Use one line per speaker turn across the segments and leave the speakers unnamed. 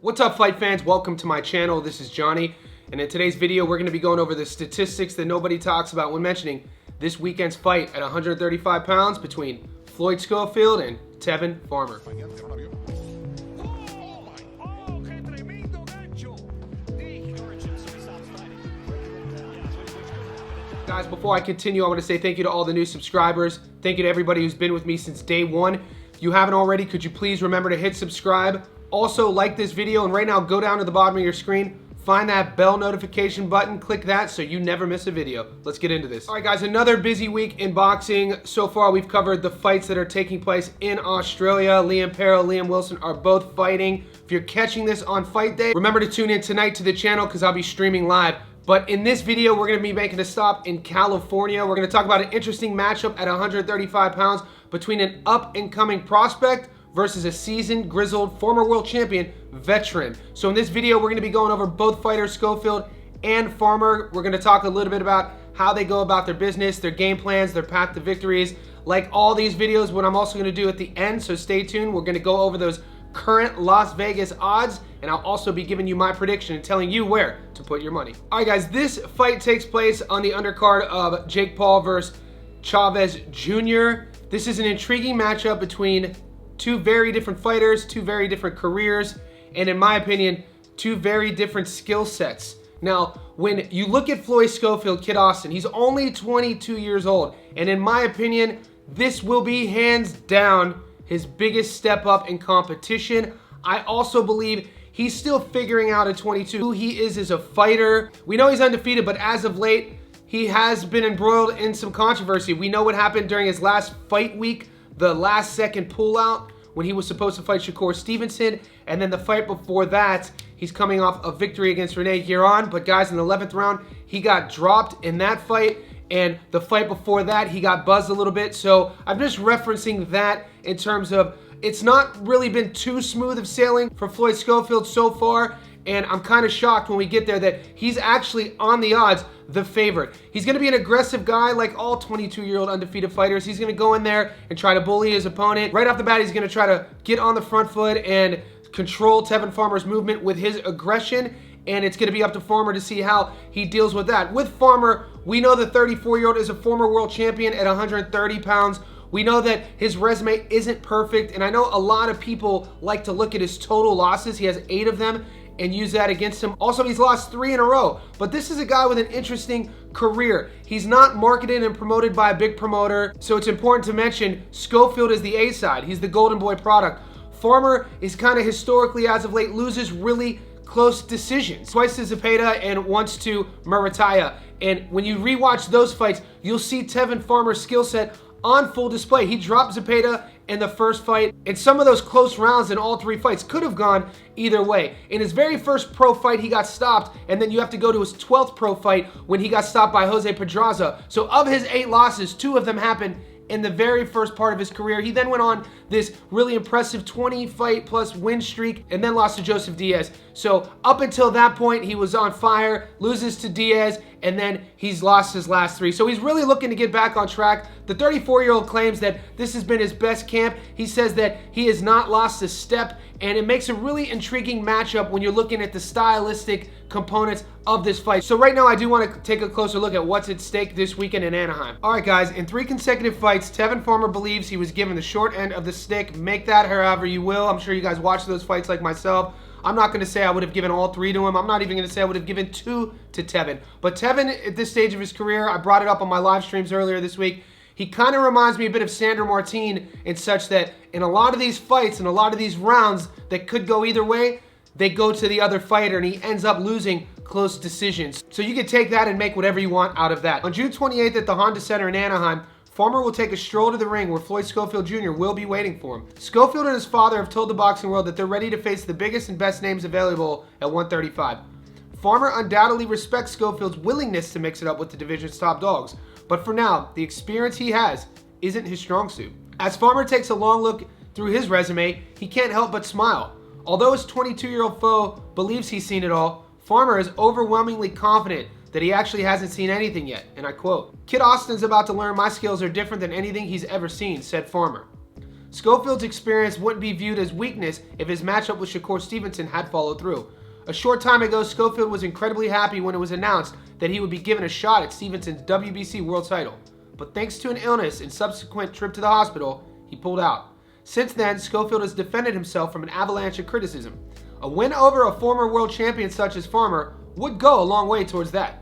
What's up, fight fans? Welcome to my channel. This is Johnny, and in today's video we're going to be going over the statistics that nobody talks about when mentioning this weekend's fight at 135 pounds between Floyd Schofield and Tevin Farmer. Guys, before I continue, I want to say thank you to all the new subscribers. Thank you to everybody who's been with me since day one. If you haven't already, could you please remember to hit subscribe? Also, like this video, and right now, go down to the bottom of your screen, find that bell notification button, click that so you never miss a video. Let's get into this. All right, guys, another busy week in boxing. So far, we've covered the fights that are taking place in Australia. Liam Perro, Liam Wilson are both fighting. If you're catching this on fight day, remember to tune in tonight to the channel because I'll be streaming live. But in this video, we're going to be making a stop in California. We're going to talk about an interesting matchup at 135 pounds between an up-and-coming prospect versus a seasoned, grizzled, former world champion veteran. So in this video, we're going to be going over both fighters, Schofield and Farmer. We're going to talk a little bit about how they go about their business, their game plans, their path to victories. Like all these videos, what I'm also going to do at the end, so stay tuned. We're going to go over those current Las Vegas odds, and I'll also be giving you my prediction and telling you where to put your money. All right, guys, this fight takes place on the undercard of Jake Paul versus Chavez Jr. This is an intriguing matchup between two very different fighters, two very different careers, and in my opinion, two very different skill sets. Now, when you look at Floyd Schofield, Kid Austin, he's only 22 years old, and in my opinion, this will be hands down his biggest step up in competition. I also believe he's still figuring out at 22 who he is as a fighter. We know he's undefeated, but as of late, he has been embroiled in some controversy. We know what happened during his last fight week, the last second pullout when he was supposed to fight Shakur Stevenson, and then the fight before that, he's coming off a victory against Rene Guiron. But guys, in the 11th round, he got dropped in that fight, and the fight before that, he got buzzed a little bit. So I'm just referencing that in terms of it's not really been too smooth of sailing for Floyd Schofield so far, and I'm kind of shocked when we get there that he's actually on the odds the favorite. He's going to be an aggressive guy like all 22-year-old undefeated fighters. He's going to go in there and try to bully his opponent. Right off the bat, he's going to try to get on the front foot and control Tevin Farmer's movement with his aggression, and it's going to be up to Farmer to see how he deals with that. With Farmer, we know the 34-year-old is a former world champion at 130 pounds. We know that his resume isn't perfect, and I know a lot of people like to look at his total losses. He has 8 of them and use that against him. Also, he's lost 3 in a row, but this is a guy with an interesting career. He's not marketed and promoted by a big promoter, so it's important to mention Schofield is the A side. He's the golden boy product. Farmer is kind of historically, as of late, loses really close decisions. Twice to Zapeda and once to Murataya. And when you rewatch those fights, you'll see Tevin Farmer's skill set on full display. He dropped Zapeda in the first fight, and some of those close rounds in all 3 fights could have gone either way. In his very first pro fight, he got stopped, and then you have to go to his 12th pro fight when he got stopped by Jose Pedraza. So of his 8 losses, 2 of them happened in the very first part of his career. He then went on this really impressive 20-fight plus win streak and then lost to Joseph Diaz. So up until that point, he was on fire, loses to Diaz, and then he's lost his last 3. So he's really looking to get back on track. The 34-year-old claims that this has been his best camp. He says that he has not lost a step, and it makes a really intriguing matchup when you're looking at the stylistic components of this fight. So right now, I do want to take a closer look at what's at stake this weekend in Anaheim. All right, guys, in 3 consecutive fights, Tevin Farmer believes he was given the short end of the stick. Make that however you will. I'm sure you guys watch those fights like myself. I'm not going to say I would have given all 3 to him. I'm not even going to say I would have given 2 to Tevin. But Tevin, at this stage of his career, I brought it up on my live streams earlier this week, he kind of reminds me a bit of Sandor Martin in such that in a lot of these fights and a lot of these rounds that could go either way, they go to the other fighter and he ends up losing close decisions. So you can take that and make whatever you want out of that. On June 28th at the Honda Center in Anaheim, Farmer will take a stroll to the ring where Floyd Schofield Jr. will be waiting for him. Schofield and his father have told the boxing world that they're ready to face the biggest and best names available at 135. Farmer undoubtedly respects Schofield's willingness to mix it up with the division's top dogs, but for now, the experience he has isn't his strong suit. As Farmer takes a long look through his resume, he can't help but smile. Although his 22-year-old foe believes he's seen it all, Farmer is overwhelmingly confident that he actually hasn't seen anything yet, and I quote, "Kid Austin's about to learn my skills are different than anything he's ever seen," said Farmer. Schofield's experience wouldn't be viewed as weakness if his matchup with Shakur Stevenson had followed through. A short time ago, Schofield was incredibly happy when it was announced that he would be given a shot at Stevenson's WBC world title. But thanks to an illness and subsequent trip to the hospital, he pulled out. Since then, Schofield has defended himself from an avalanche of criticism. A win over a former world champion such as Farmer would go a long way towards that.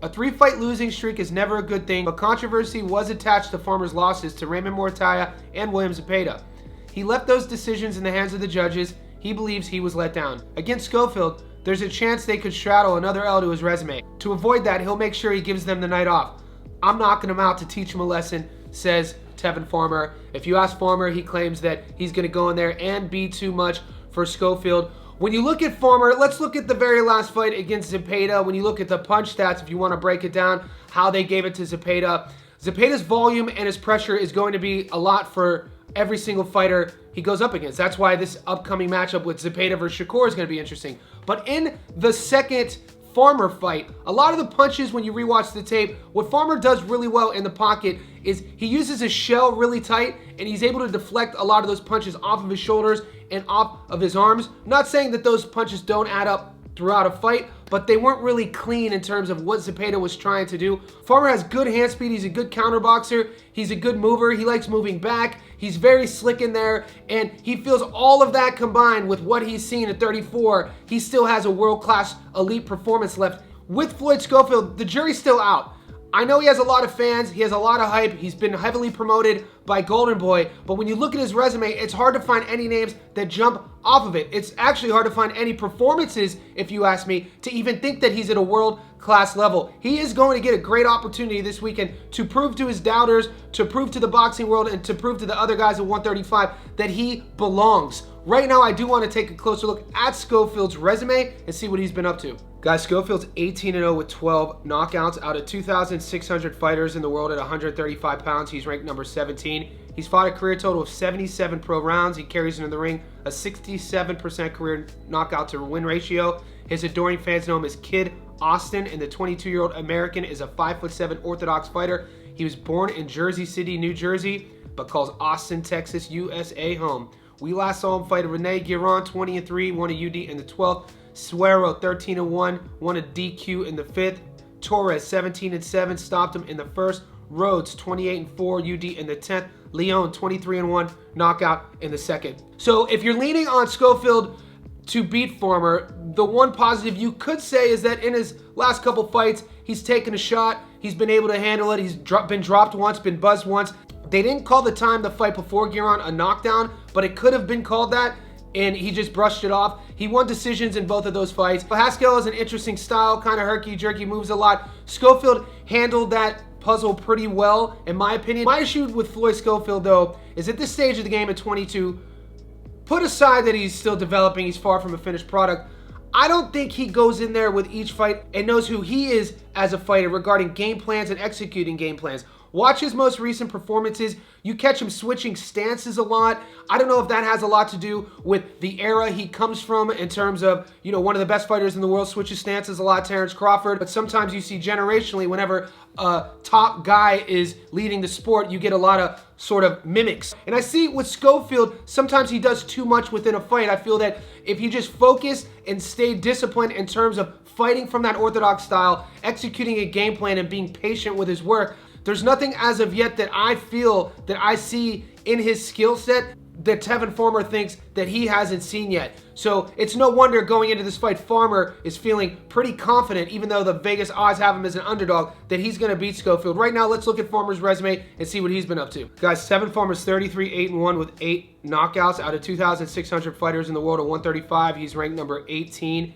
A 3-fight losing streak is never a good thing, but controversy was attached to Farmer's losses to Raymond Morataya and William Zapeda. He left those decisions in the hands of the judges. He believes he was let down. Against Schofield, there's a chance they could straddle another L to his resume. To avoid that, he'll make sure he gives them the night off. I'm knocking him out to teach him a lesson, says Tevin Farmer. If you ask Farmer, he claims that he's going to go in there and be too much for Schofield. When you look at Farmer, let's look at the very last fight against Zapeda. When you look at the punch stats, if you want to break it down, how they gave it to Zapeda. Zapeda's volume and his pressure is going to be a lot for every single fighter he goes up against. That's why this upcoming matchup with Zapeda versus Shakur is going to be interesting. But in the second Farmer fight, a lot of the punches, when you rewatch the tape, what Farmer does really well in the pocket is he uses his shell really tight and he's able to deflect a lot of those punches off of his shoulders and off of his arms. I'm not saying that those punches don't add up throughout a fight, but they weren't really clean in terms of what Zapeda was trying to do. Farmer has good hand speed. He's a good counter boxer. He's a good mover. He likes moving back. He's very slick in there, and he feels all of that combined with what he's seen at 34. He still has a world-class elite performance left. With Floyd Schofield, the jury's still out. I know he has a lot of fans. He has a lot of hype. He's been heavily promoted by Golden Boy, but when you look at his resume, it's hard to find any names that jump off of it. It's actually hard to find any performances, if you ask me, to even think that he's at a world-class level. He is going to get a great opportunity this weekend to prove to his doubters, to prove to the boxing world, and to prove to the other guys at 135 that he belongs. Right now, I do want to take a closer look at Schofield's resume and see what he's been up to. Guys, Schofield's 18-0 with 12 knockouts out of 2,600 fighters in the world at 135 pounds. He's ranked number 17. He's fought a career total of 77 pro rounds. He carries into the ring a 67% career knockout to win ratio. His adoring fans know him as Kid Austin, and the 22-year-old American is a 5'7" orthodox fighter. He was born in Jersey City, New Jersey, but calls Austin, Texas, USA home. We last saw him fight Rene Guiron, 20-3, won a UD in the 12th. Suero, 13-1, won a DQ in the 5th. Torres, 17-7, stopped him in the 1st. Rhodes, 28-4, UD in the 10th. Leon, 23-1, knockout in the 2nd. So if you're leaning on Schofield to beat Farmer, the one positive you could say is that in his last couple fights, he's taken a shot. He's been able to handle it. He's been dropped once, been buzzed once. They didn't call the time the fight before Guiron a knockdown, but it could have been called that, and he just brushed it off. He won decisions in both of those fights. Haskell has an interesting style, kind of herky-jerky, moves a lot. Schofield handled that puzzle pretty well, in my opinion. My issue with Floyd Schofield, though, is at this stage of the game at 22, put aside that he's still developing, he's far from a finished product, I don't think he goes in there with each fight and knows who he is as a fighter regarding game plans and executing game plans. Watch his most recent performances. You catch him switching stances a lot. I don't know if that has a lot to do with the era he comes from in terms of, you know, one of the best fighters in the world switches stances a lot, Terrence Crawford. But sometimes you see generationally, whenever a top guy is leading the sport, you get a lot of sort of mimics. And I see with Schofield, sometimes he does too much within a fight. I feel that if he just focused and stayed disciplined in terms of fighting from that orthodox style, executing a game plan and being patient with his work, there's nothing as of yet that I feel that I see in his skill set that Tevin Farmer thinks that he hasn't seen yet. So it's no wonder going into this fight, Farmer is feeling pretty confident, even though the Vegas odds have him as an underdog, that he's going to beat Schofield. Right now, let's look at Farmer's resume and see what he's been up to. Guys, Tevin Farmer's 33-8-1 with 8 knockouts out of 2,600 fighters in the world at 135. He's ranked number 18.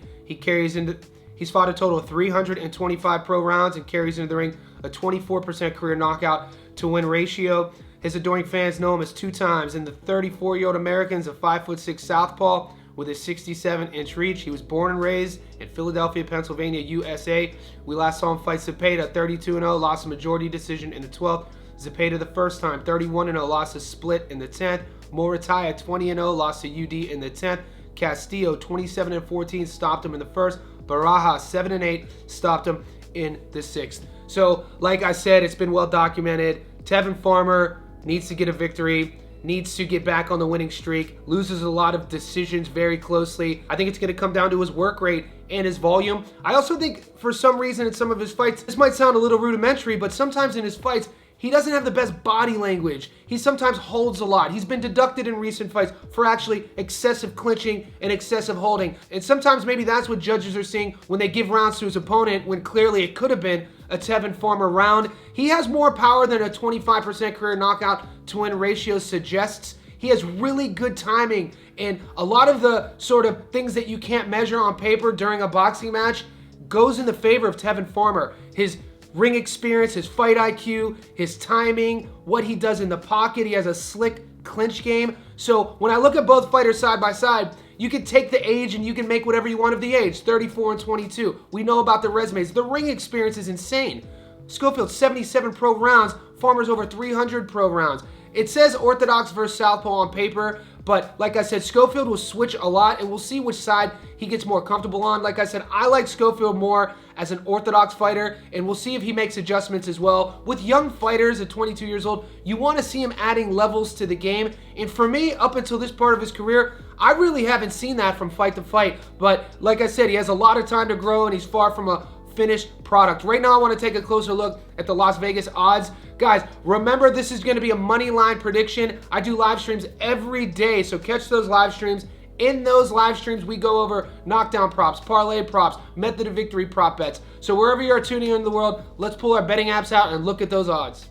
He's fought a total of 325 pro rounds and carries into the ring a 24% career knockout to win ratio. His adoring fans know him as 2 times. And the 34-year-old American is a 5'6" southpaw with a 67-inch reach. He was born and raised in Philadelphia, Pennsylvania, USA. We last saw him fight Zapeda, 32-0, lost a majority decision in the 12th. Zapeda the first time, 31-0, lost a split in the 10th. Morataya, 20-0, lost to UD in the 10th. Castillo, 27-14, stopped him in the 1st. Baraja, 7-8, stopped him in the 6th. So, like I said, it's been well documented. Tevin Farmer needs to get a victory. needs to get back on the winning streak, loses a lot of decisions very closely. I think it's going to come down to his work rate and his volume. I also think for some reason in some of his fights, this might sound a little rudimentary, but sometimes in his fights, he doesn't have the best body language. He sometimes holds a lot. He's been deducted in recent fights for actually excessive clinching and excessive holding. And sometimes maybe that's what judges are seeing when they give rounds to his opponent, when clearly it could have been a Tevin Farmer round. He has more power than a 25% career knockout to win ratio suggests. He has really good timing, and a lot of the sort of things that you can't measure on paper during a boxing match goes in the favor of Tevin Farmer. His ring experience, his fight IQ, his timing, what he does in the pocket. He has a slick clinch game. So when I look at both fighters side by side, you can take the age and you can make whatever you want of the age, 34 and 22. We know about the resumes. The ring experience is insane. Schofield, 77 pro rounds. Farmer's over 300 pro rounds. It says orthodox versus southpaw on paper, but like I said, Schofield will switch a lot, and we'll see which side he gets more comfortable on. Like I said, I like Schofield more as an orthodox fighter, and we'll see if he makes adjustments as well. With young fighters at 22 years old, you want to see him adding levels to the game, and for me, up until this part of his career, I really haven't seen that from fight to fight. But like I said, he has a lot of time to grow, and he's far from a finished product. Right now, I want to take a closer look at the Las Vegas odds. Guys, remember, this is going to be a money line prediction. I do live streams every day, so catch those live streams. In those live streams, we go over knockdown props, parlay props, method of victory prop bets. So wherever you are tuning in the world, let's pull our betting apps out and look at those odds.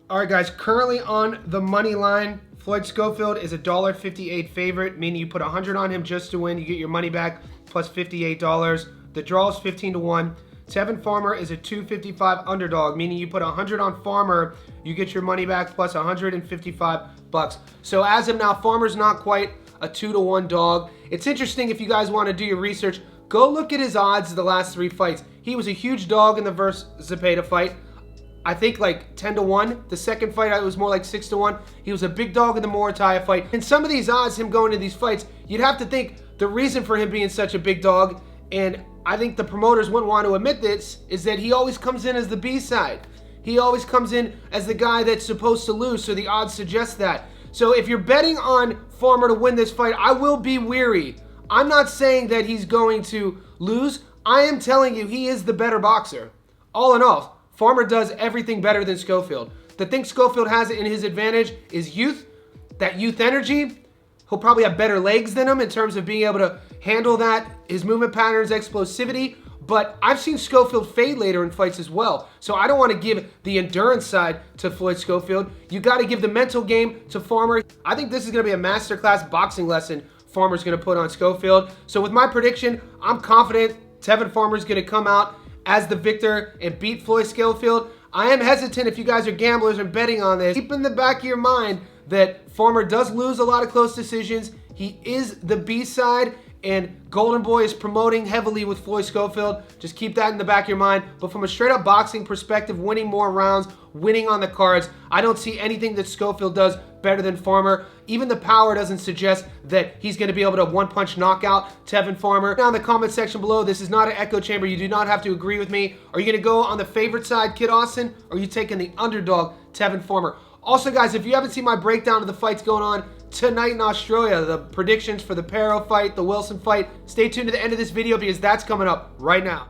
All right, guys, currently on the money line, Floyd Schofield is a $1.58 favorite, meaning you put 100 on him just to win. You get your money back plus $58. The draw is 15 to 1. Tevin Farmer is a $2.55 underdog, meaning you put 100 on Farmer, you get your money back plus $155. So as of now, Farmer's not quite a 2 to 1 dog. It's interesting, if you guys want to do your research, go look at his odds the last 3 fights. He was a huge dog in the versus Zapeda fight. I think like 10 to 1. The second fight, it was more like 6 to 1. He was a big dog in the Morataya fight. And some of these odds, him going to these fights, you'd have to think the reason for him being such a big dog, and I think the promoters wouldn't want to admit this, is that he always comes in as the B-side. He always comes in as the guy that's supposed to lose, so the odds suggest that. So if you're betting on Farmer to win this fight, I will be weary. I'm not saying that he's going to lose. I am telling you he is the better boxer. All in all, Farmer does everything better than Schofield. The thing Schofield has in his advantage is youth, that youth energy. He'll probably have better legs than him in terms of being able to handle that, his movement patterns, explosivity. But I've seen Schofield fade later in fights as well. So I don't want to give the endurance side to Floyd Schofield. You got to give the mental game to Farmer. I think this is going to be a masterclass boxing lesson Farmer's going to put on Schofield. So with my prediction, I'm confident Tevin Farmer's going to come out as the victor and beat Floyd Schofield. I am hesitant if you guys are gamblers and betting on this. Keep in the back of your mind that Farmer does lose a lot of close decisions. He is the B-side, and Golden Boy is promoting heavily with Floyd Schofield. Just keep that in the back of your mind. But from a straight-up boxing perspective, winning more rounds, winning on the cards, I don't see anything that Schofield does better than Farmer. Even the power doesn't suggest that he's going to be able to one-punch knockout Tevin Farmer. Down in the comment section below, this is not an echo chamber. You do not have to agree with me. Are you going to go on the favorite side, Kid Austin, or are you taking the underdog, Tevin Farmer? Also, guys, if you haven't seen my breakdown of the fights going on tonight in Australia, the predictions for the Pero fight, the Wilson fight, stay tuned to the end of this video because that's coming up right now.